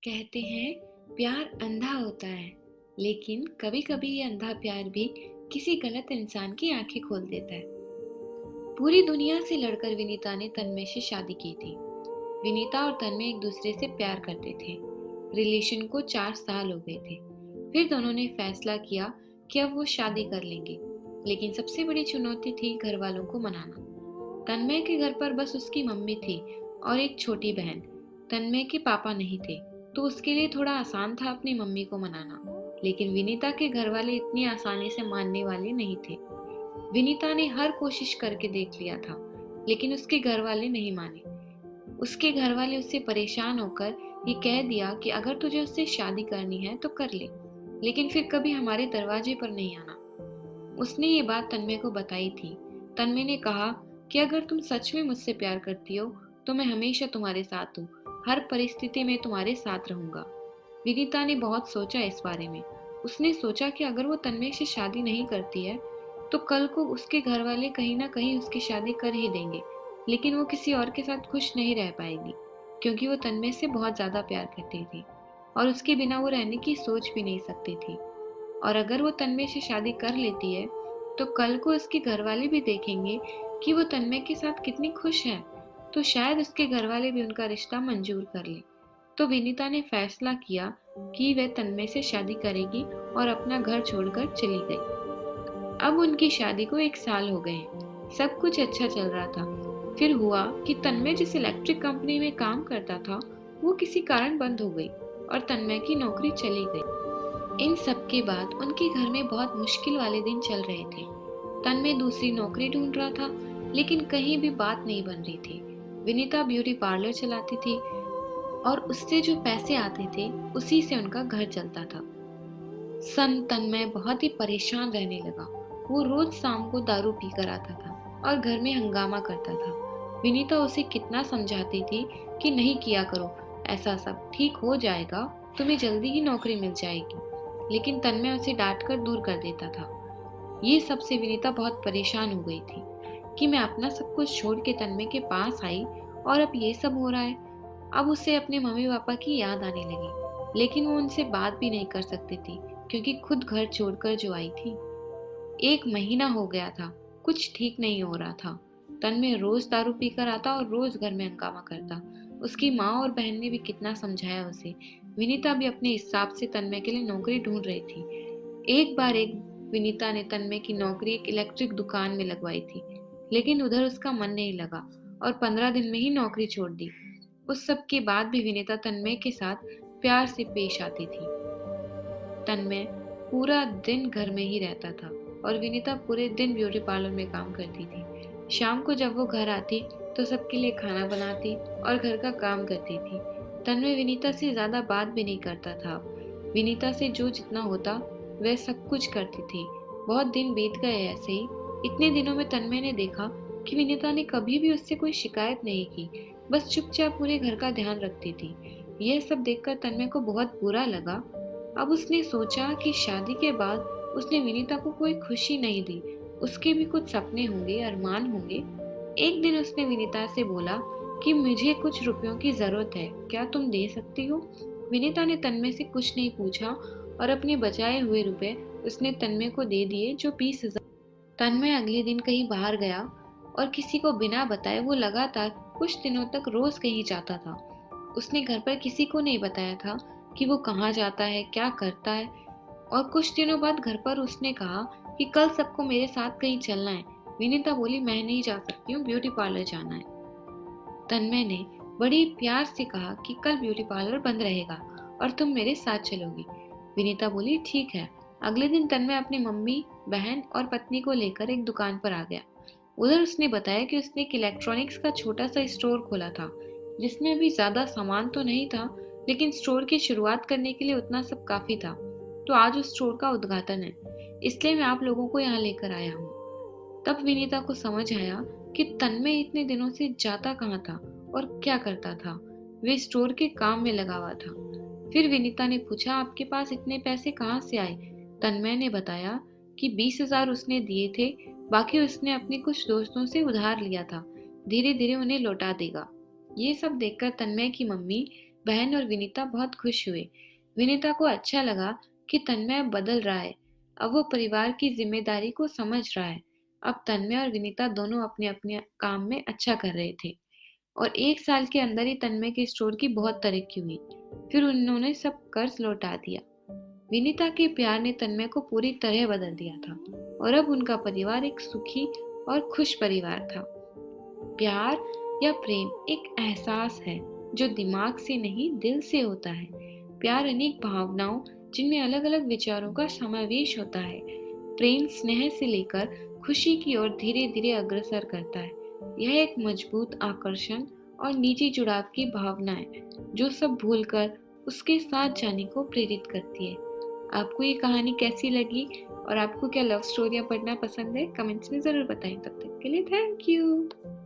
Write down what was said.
कहते हैं प्यार अंधा होता है, लेकिन कभी कभी ये अंधा प्यार भी किसी गलत इंसान की आंखें खोल देता है। पूरी दुनिया से लड़कर विनीता ने तन्मय से शादी की थी। विनीता और तन्मय एक दूसरे से प्यार करते थे। रिलेशन को 4 साल हो गए थे। फिर दोनों ने फैसला किया कि अब वो शादी कर लेंगे, लेकिन सबसे बड़ी चुनौती थी घर वालों को मनाना। तन्मय के घर पर बस उसकी मम्मी थी और एक छोटी बहन। तन्मय के पापा नहीं थे, तो उसके लिए थोड़ा आसान था अपनी मम्मी को मनाना। लेकिन विनीता के घर वाले इतनी आसानी से मानने वाले नहीं थे। विनीता ने हर कोशिश करके देख लिया था, लेकिन उसके घर वाले नहीं माने। उसके घर वाले उससे परेशान होकर ये कह दिया कि अगर तुझे उससे शादी करनी है तो कर ले, लेकिन फिर कभी हमारे दरवाजे पर नहीं आना। उसने ये बात तन्मय को बताई थी। तन्मय ने कहा कि अगर तुम सच में मुझसे प्यार करती हो तो मैं हमेशा तुम्हारे साथ हूँ, हर परिस्थिति में तुम्हारे साथ रहूंगा। विनीता ने बहुत सोचा इस बारे में। उसने सोचा कि अगर वो तन्मय से शादी नहीं करती है तो कल को उसके घर वाले कहीं ना कहीं उसकी शादी कर ही देंगे, लेकिन वो किसी और के साथ खुश नहीं रह पाएगी, क्योंकि वो तन्मय से बहुत ज्यादा प्यार करती थी और उसके बिना वो रहने की सोच भी नहीं सकती थी। और अगर वो तन्मय से शादी कर लेती है तो कल को उसके घर वाले भी देखेंगे कि वो तन्मय के साथ कितनी खुश है, तो शायद उसके घर वाले भी उनका रिश्ता मंजूर कर ले। तो विनीता ने फैसला किया कि वह तन्मय से शादी करेगी और अपना घर छोड़कर चली गई। अब उनकी शादी को 1 साल हो गए हैं। सब कुछ अच्छा चल रहा था। फिर हुआ कि तन्मय जिस इलेक्ट्रिक कंपनी में काम करता था वो किसी कारण बंद हो गई और तन्मय की नौकरी चली गई। इन सब के बाद उनके घर में बहुत मुश्किल वाले दिन चल रहे थे। तन्मय दूसरी नौकरी ढूंढ रहा था, लेकिन कहीं भी बात नहीं बन रही थी। विनीता ब्यूटी पार्लर चलाती थी और उससे जो पैसे आते थे उसी से उनका घर चलता था। तन्मय बहुत ही परेशान रहने लगा। वो रोज शाम को दारू पी कर आता था और घर में हंगामा करता था। विनीता उसे कितना समझाती थी कि नहीं किया करो, ऐसा सब ठीक हो जाएगा, तुम्हें जल्दी ही नौकरी मिल जाएगी, लेकिन तन्मय उसे डांट कर दूर कर देता था। ये सब से विनीता बहुत परेशान हो गई थी कि मैं अपना सब कुछ छोड़ के तन्मय के पास आई और अब ये सब हो रहा है। अब उसे अपने मम्मी पापा की याद आने लगी, लेकिन वो उनसे बात भी नहीं कर सकती थी, क्योंकि खुद घर छोड़कर जो आई थी। 1 महीना हो गया था, कुछ ठीक नहीं हो रहा था। तन्मय रोज दारू पीकर आता और रोज घर में हंगामा करता। उसकी माँ और बहन ने भी कितना समझाया उसे। विनीता भी अपने हिसाब से तन्मय के लिए नौकरी ढूंढ रही थी। एक बार एक विनीता ने तन्मय की नौकरी एक इलेक्ट्रिक दुकान में लगवाई थी, लेकिन उधर उसका मन नहीं लगा और 15 दिन में ही नौकरी छोड़ दी। उस सब के बाद भी विनीता तन्मय के साथ प्यार से पेश आती थी। तन्मय पूरा दिन घर में ही रहता था और विनीता पूरे दिन ब्यूटी पार्लर में काम करती थी। शाम को जब वो घर आती तो सबके लिए खाना बनाती और घर का काम करती थी। तन्मय विनीता से ज्यादा बात भी नहीं करता था। विनीता से जो जितना होता वह सब कुछ करती थी। बहुत दिन बीत गए ऐसे ही। इतने दिनों में तन्मय ने देखा कि विनीता ने कभी भी उससे कोई शिकायत नहीं की, बस चुपचाप पूरे घर का ध्यान रखती थी। यह सब देखकर तन्मय को बहुत बुरा लगा। अब उसने सोचा कि शादी के बाद उसने विनीता को कोई खुशी नहीं दी। उसके भी कुछ सपने होंगे, अरमान होंगे। एक दिन उसने विनीता से बोला कि मुझे कुछ रुपयों की जरूरत है, क्या तुम दे सकती हो? विनीता ने तन्मय से कुछ नहीं पूछा और अपने बचाए हुए रुपए उसने तन्मय को दे दिए, जो 20,000। तन्मय अगले दिन कहीं बाहर गया और किसी को बिना बताए वो लगातार कुछ दिनों तक रोज कहीं जाता था। उसने घर पर किसी को नहीं बताया था कि वो कहाँ जाता है, क्या करता है। और कुछ दिनों बाद घर पर उसने कहा कि कल सबको मेरे साथ कहीं चलना है। विनीता बोली मैं नहीं जा सकती हूँ, ब्यूटी पार्लर जाना है। तन्मय ने बड़ी प्यार से कहा कि कल ब्यूटी पार्लर बंद रहेगा और तुम मेरे साथ चलोगी। विनीता बोली ठीक है। अगले दिन तन्मय अपनी मम्मी, बहन और पत्नी को लेकर एक दुकान पर आ गया। उधर उसने बताया कि उसने एक इलेक्ट्रॉनिक्स का छोटा सा स्टोर खोला था, जिसमें अभी ज्यादा सामान तो नहीं था, लेकिन स्टोर की शुरुआत करने के लिए उतना सब काफी था। तो आज उस स्टोर का उद्घाटन है, इसलिए मैं आप लोगों को यहाँ लेकर आया हूँ। तब विनीता को समझ आया कि तन्मय इतने दिनों से जाता कहाँ था और क्या करता था। वे स्टोर के काम में लगा हुआ था। फिर विनीता ने पूछा आपके पास इतने पैसे कहाँ से आए? तन्मय ने बताया कि 20,000 उसने दिए थे, बाकी उसने अपने कुछ दोस्तों से उधार लिया था, धीरे धीरे उन्हें लौटा देगा। ये सब देखकर तन्मय की मम्मी, बहन और विनीता बहुत खुश हुए। विनीता को अच्छा लगा कि तन्मय अब बदल रहा है। अब वो परिवार की जिम्मेदारी को समझ रहा है। अब तन्मय और विनीता दोनों अपने अपने काम में अच्छा कर रहे थे और 1 साल के अंदर ही तन्मय के स्टोर की बहुत तरक्की हुई। फिर उन्होंने सब कर्ज लौटा दिया। विनीता के प्यार ने तन्मय को पूरी तरह बदल दिया था और अब उनका परिवार एक सुखी और खुश परिवार था। प्यार या प्रेम एक एहसास है जो दिमाग से नहीं दिल से होता है। प्यार अनेक भावनाओं जिनमें अलग अलग विचारों का समावेश होता है। प्रेम स्नेह से लेकर खुशी की ओर धीरे धीरे अग्रसर करता है। यह एक मजबूत आकर्षण और निजी जुड़ाव की भावना है जो सब भूलकर उसके साथ जाने को प्रेरित करती है। आपको ये कहानी कैसी लगी और आपको क्या लव स्टोरियाँ पढ़ना पसंद है? कमेंट्स में ज़रूर बताएं। तब तक के लिए थैंक यू।